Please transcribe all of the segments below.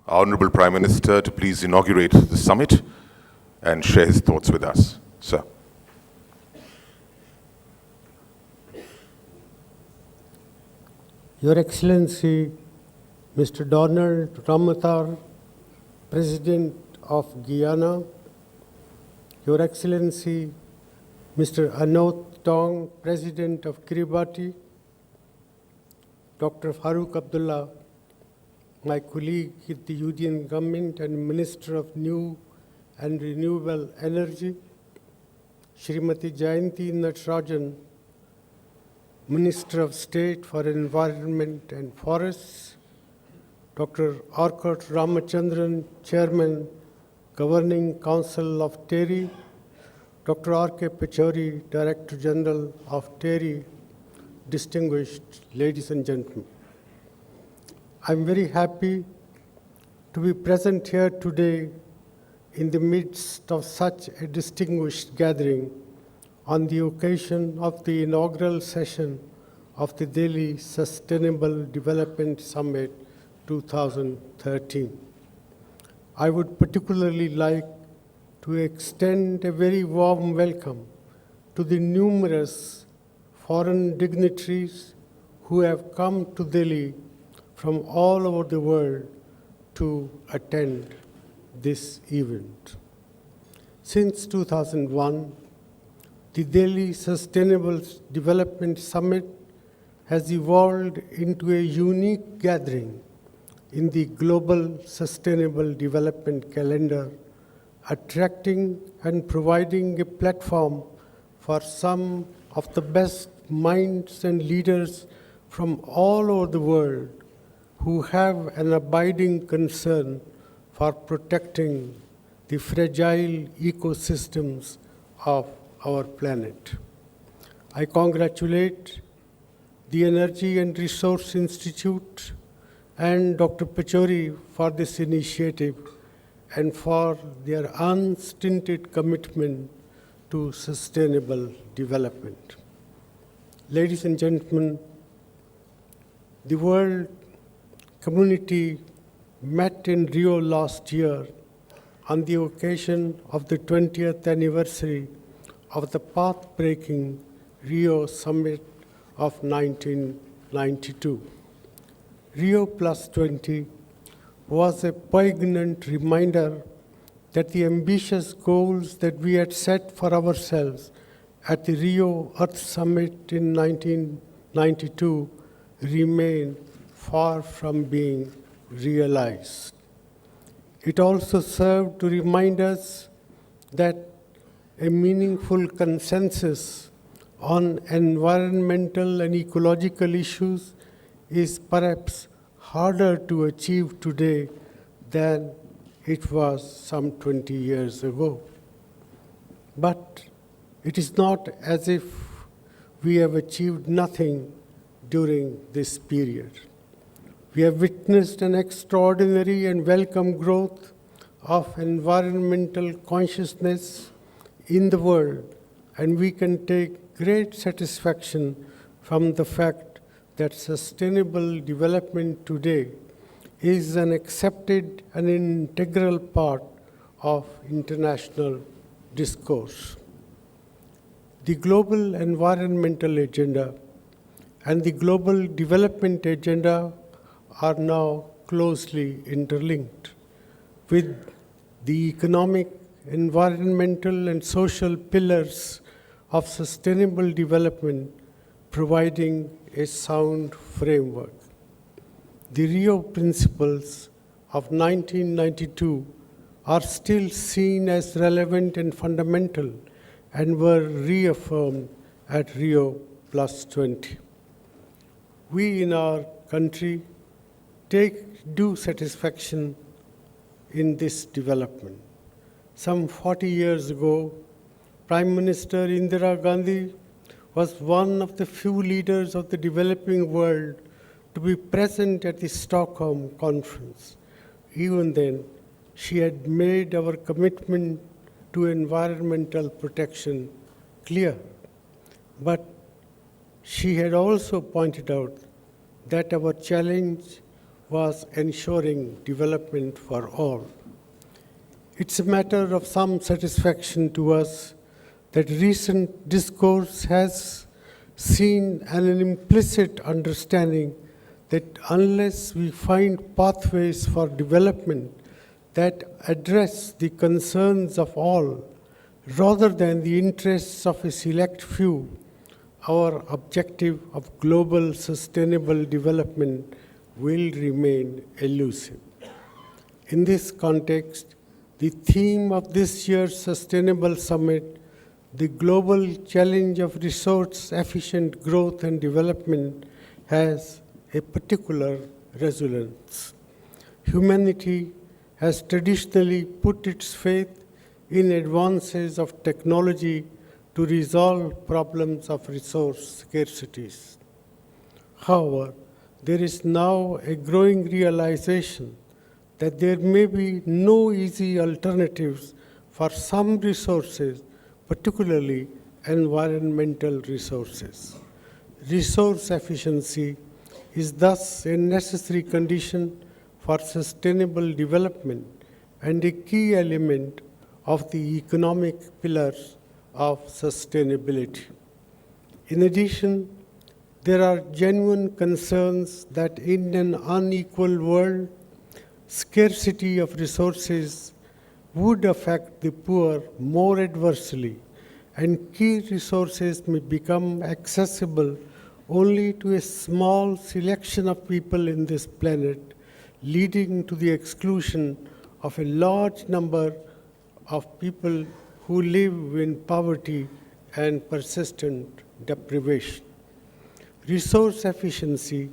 our Honorable Prime Minister to please inaugurate the summit and share his thoughts with us. Sir. Your Excellency, Mr. Donald Ramotar, President of Guyana, Your Excellency, Mr. Anoth Tong, President of Kiribati, Dr. Farooq Abdullah, my colleague in the Union Government and Minister of New and Renewable Energy, Srimati Jayanti Natarajan, Minister of State for Environment and Forests, Dr. Arcot Ramachandran, Chairman, Governing Council of TERI, Dr. R.K. Pachori, Director General of TERI, distinguished ladies and gentlemen. I'm very happy to be present here today in the midst of such a distinguished gathering on the occasion of the inaugural session of the Delhi Sustainable Development Summit 2013. I would particularly like to extend a very warm welcome to the numerous foreign dignitaries who have come to Delhi from all over the world to attend this event. Since 2001, the Delhi Sustainable Development Summit has evolved into a unique gathering in the global sustainable development calendar, attracting and providing a platform for some of the best minds and leaders from all over the world who have an abiding concern for protecting the fragile ecosystems of our planet. I congratulate the Energy and Resource Institute and Dr. Pachori for this initiative and for their unstinted commitment to sustainable development. Ladies and gentlemen, the world community met in Rio last year on the occasion of the 20th anniversary of the path-breaking Rio Summit of 1992. Rio Plus 20 was a poignant reminder that the ambitious goals that we had set for ourselves at the Rio Earth Summit in 1992 remain far from being realized. It also served to remind us that a meaningful consensus on environmental and ecological issues is perhaps harder to achieve today than it was some 20 years ago. But it is not as if we have achieved nothing during this period. We have witnessed an extraordinary and welcome growth of environmental consciousness in the world, and we can take great satisfaction from the fact that sustainable development today is an accepted and integral part of international discourse. The global environmental agenda and the global development agenda are now closely interlinked, with the economic, environmental, and social pillars of sustainable development providing a sound framework. The Rio Principles of 1992 are still seen as relevant and fundamental and were reaffirmed at Rio Plus 20. We in our country take due satisfaction in this development. Some 40 years ago, Prime Minister Indira Gandhi was one of the few leaders of the developing world to be present at the Stockholm conference. Even then, she had made our commitment to environmental protection clear. But she had also pointed out that our challenge was ensuring development for all. It's a matter of some satisfaction to us that recent discourse has seen an implicit understanding that unless we find pathways for development that address the concerns of all rather than the interests of a select few, our objective of global sustainable development will remain elusive. In this context, the theme of this year's Sustainable Summit, the global challenge of resource-efficient growth and development, has a particular resonance. Humanity has traditionally put its faith in advances of technology to resolve problems of resource scarcities. However, there is now a growing realization that there may be no easy alternatives for some resources, particularly environmental resources. Resource efficiency is thus a necessary condition for sustainable development and a key element of the economic pillars of sustainability. In addition, there are genuine concerns that in an unequal world, scarcity of resources would affect the poor more adversely, and key resources may become accessible only to a small selection of people in this planet, leading to the exclusion of a large number of people who live in poverty and persistent deprivation. Resource efficiency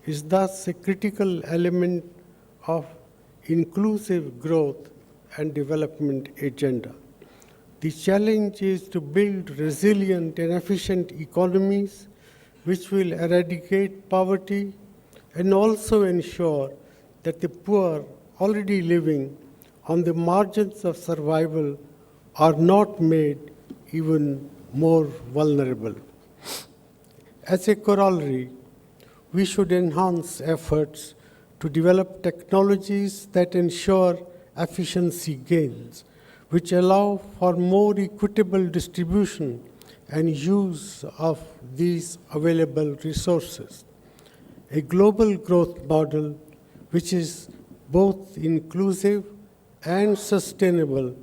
is thus a critical element of inclusive growth and development agenda. The challenge is to build resilient and efficient economies which will eradicate poverty and also ensure that the poor already living on the margins of survival are not made even more vulnerable. As a corollary, we should enhance efforts to develop technologies that ensure efficiency gains, which allow for more equitable distribution and use of these available resources. A global growth model which is both inclusive and sustainable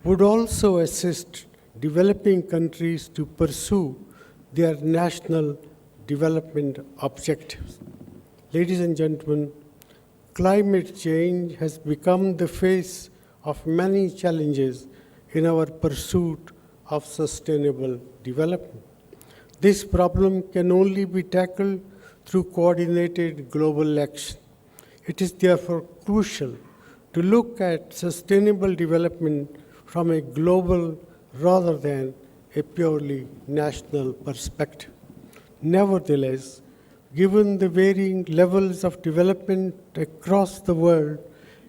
would also assist developing countries to pursue their national development objectives. Ladies and gentlemen, climate change has become the face of many challenges in our pursuit of sustainable development. This problem can only be tackled through coordinated global action. It is therefore crucial to look at sustainable development from a global rather than a purely national perspective. Nevertheless, given the varying levels of development across the world,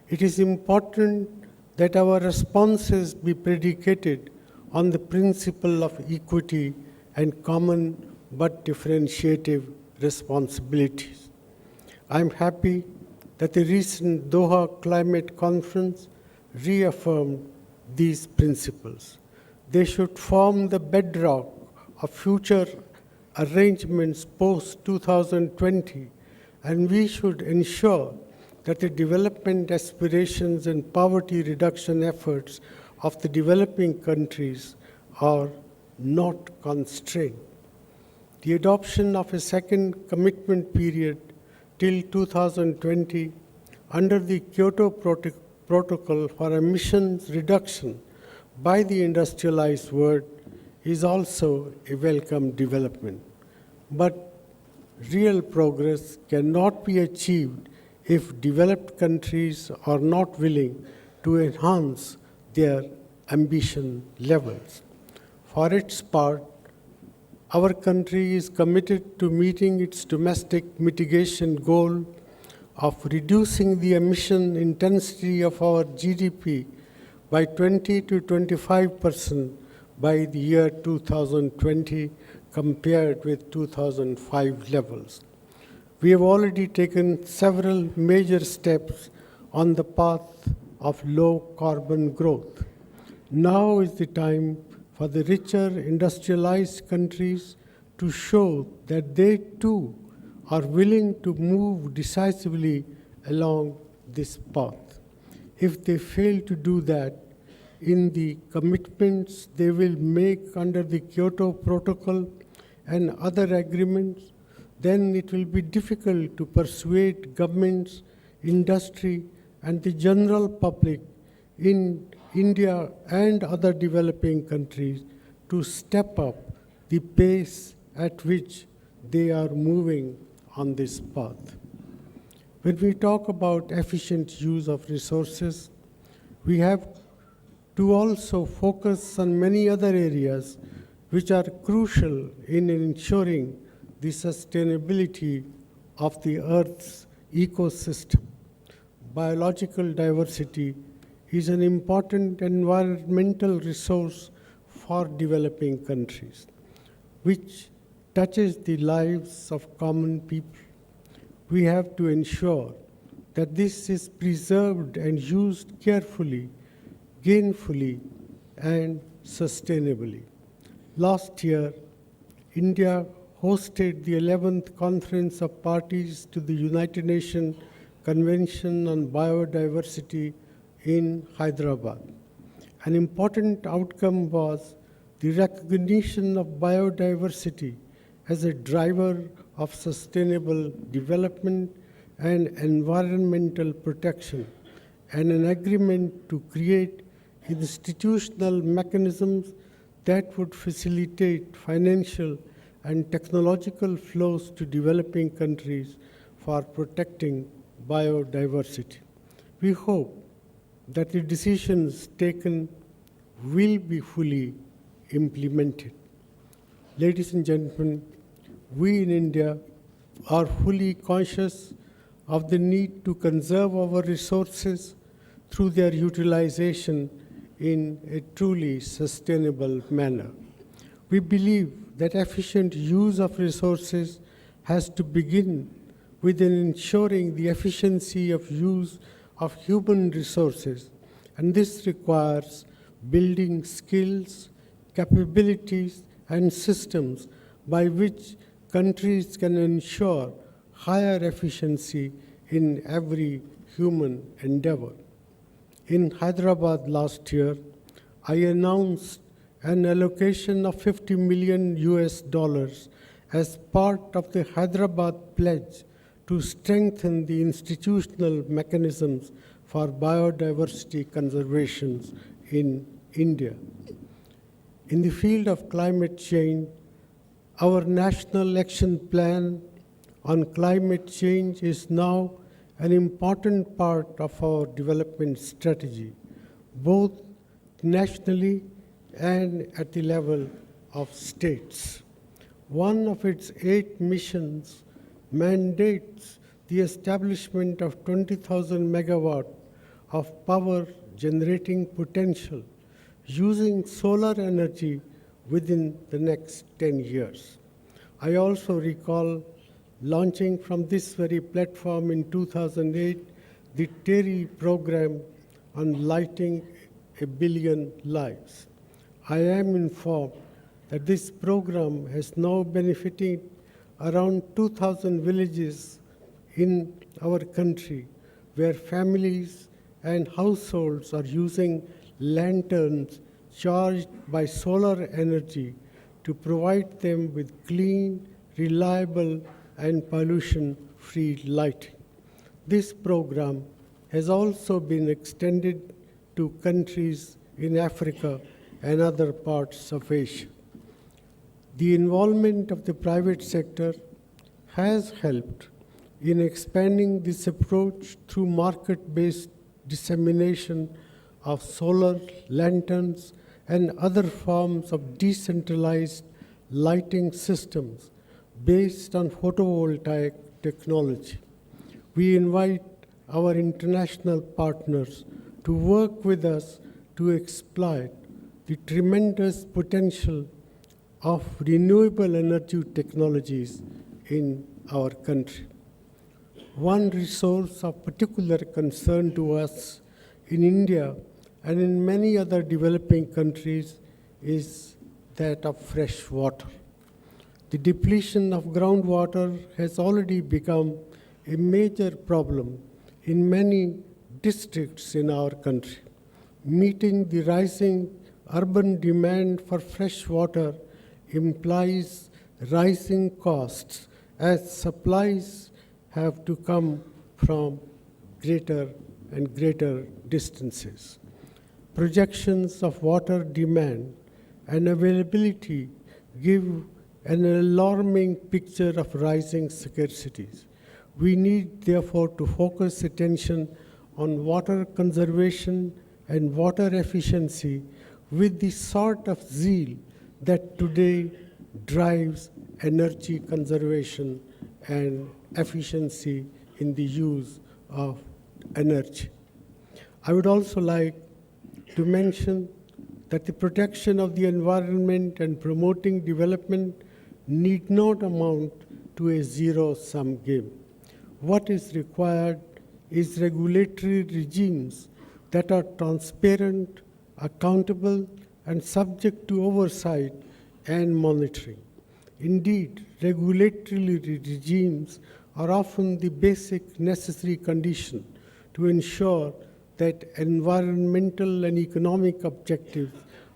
it is important that our responses be predicated on the principle of equity and common but differentiative responsibilities. I am happy that the recent Doha Climate Conference reaffirmed these principles. They should form the bedrock of future arrangements post-2020, and we should ensure that the development aspirations and poverty reduction efforts of the developing countries are not constrained. The adoption of a second commitment period till 2020 under the Kyoto Protocol for emissions reduction by the industrialized world is also a welcome development. But real progress cannot be achieved if developed countries are not willing to enhance their ambition levels. For its part, our country is committed to meeting its domestic mitigation goal of reducing the emission intensity of our GDP by 20 to 25% by the year 2020 compared with 2005 levels. We have already taken several major steps on the path of low carbon growth. Now is the time for the richer industrialized countries to show that they too are willing to move decisively along this path. If they fail to do that, in the commitments they will make under the Kyoto Protocol and other agreements, then it will be difficult to persuade governments, industry, and the general public in India and other developing countries to step up the pace at which they are moving on this path. When we talk about efficient use of resources, we have to also focus on many other areas which are crucial in ensuring the sustainability of the Earth's ecosystem. Biological diversity is an important environmental resource for developing countries, which touches the lives of common people. We have to ensure that this is preserved and used carefully, gainfully, and sustainably. Last year, India hosted the 11th Conference of Parties to the United Nations Convention on Biodiversity in Hyderabad. An important outcome was the recognition of biodiversity as a driver of sustainable development and environmental protection, and an agreement to create institutional mechanisms that would facilitate financial and technological flows to developing countries for protecting biodiversity. We hope that the decisions taken will be fully implemented. Ladies and gentlemen, we in India are fully conscious of the need to conserve our resources through their utilization in a truly sustainable manner. We believe that efficient use of resources has to begin with ensuring the efficiency of use of human resources, and this requires building skills, capabilities, and systems by which countries can ensure higher efficiency in every human endeavor. In Hyderabad last year, I announced an allocation of $50 million as part of the Hyderabad Pledge to strengthen the institutional mechanisms for biodiversity conservation in India. In the field of climate change, our National Action Plan on Climate Change is now an important part of our development strategy, both nationally and at the level of states. One of its 8 missions mandates the establishment of 20,000 megawatt of power generating potential using solar energy within the next 10 years. I also recall launching from this very platform in 2008 the TERI program on lighting 1 billion lives. I am informed that this program has now benefited around 2,000 villages in our country, where families and households are using lanterns charged by solar energy to provide them with clean, reliable, and pollution-free lighting. This program has also been extended to countries in Africa and other parts of Asia. The involvement of the private sector has helped in expanding this approach through market-based dissemination of solar lanterns and other forms of decentralized lighting systems based on photovoltaic technology. We invite our international partners to work with us to exploit the tremendous potential of renewable energy technologies in our country. One resource of particular concern to us in India and in many other developing countries is that of fresh water. The depletion of groundwater has already become a major problem in many districts in our country. Meeting the rising urban demand for fresh water implies rising costs as supplies have to come from greater and greater distances. Projections of water demand and availability give an alarming picture of rising scarcities. We need, therefore, to focus attention on water conservation and water efficiency with the sort of zeal that today drives energy conservation and efficiency in the use of energy. I would also like to mention that the protection of the environment and promoting development need not amount to a zero-sum game. What is required is regulatory regimes that are transparent, accountable, and subject to oversight and monitoring. Indeed, regulatory regimes are often the basic necessary condition to ensure that environmental and economic objectives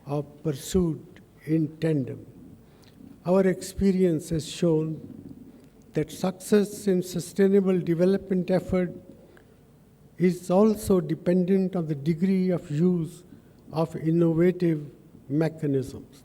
are pursued in tandem. Our experience has shown that success in sustainable development effort is also dependent on the degree of use of innovative mechanisms.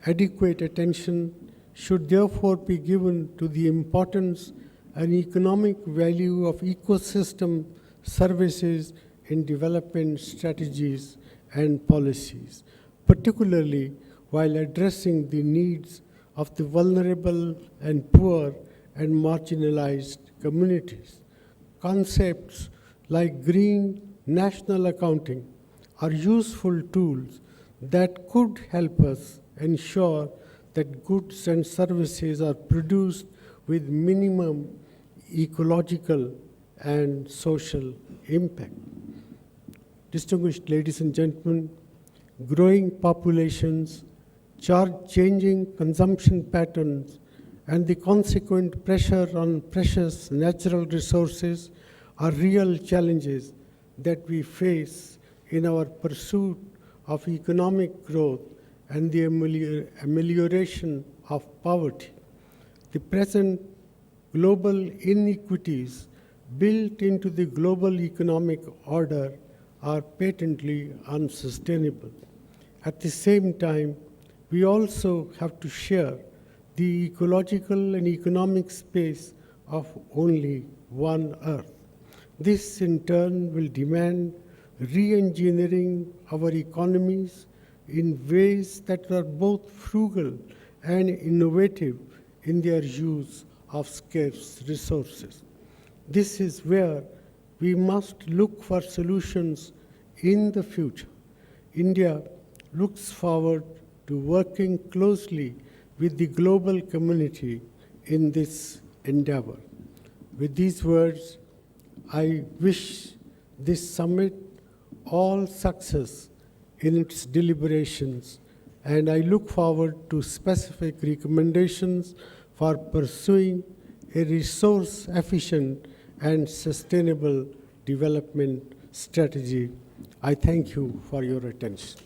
Adequate attention should therefore be given to the importance and economic value of ecosystem services in development strategies and policies, particularly while addressing the needs of the vulnerable and poor and marginalized communities. Concepts like green national accounting are useful tools that could help us ensure that goods and services are produced with minimum ecological and social impact. Distinguished ladies and gentlemen, growing populations, changing consumption patterns, and the consequent pressure on precious natural resources are real challenges that we face in our pursuit of economic growth and the amelioration of poverty. The present global inequities built into the global economic order are patently unsustainable. At the same time, we also have to share the ecological and economic space of only one Earth. This, in turn, will demand re-engineering our economies in ways that are both frugal and innovative in their use of scarce resources. This is where we must look for solutions in the future. India looks forward to working closely with the global community in this endeavor. With these words, I wish this summit all success in its deliberations, and I look forward to specific recommendations for pursuing a resource-efficient and sustainable development strategy. I thank you for your attention.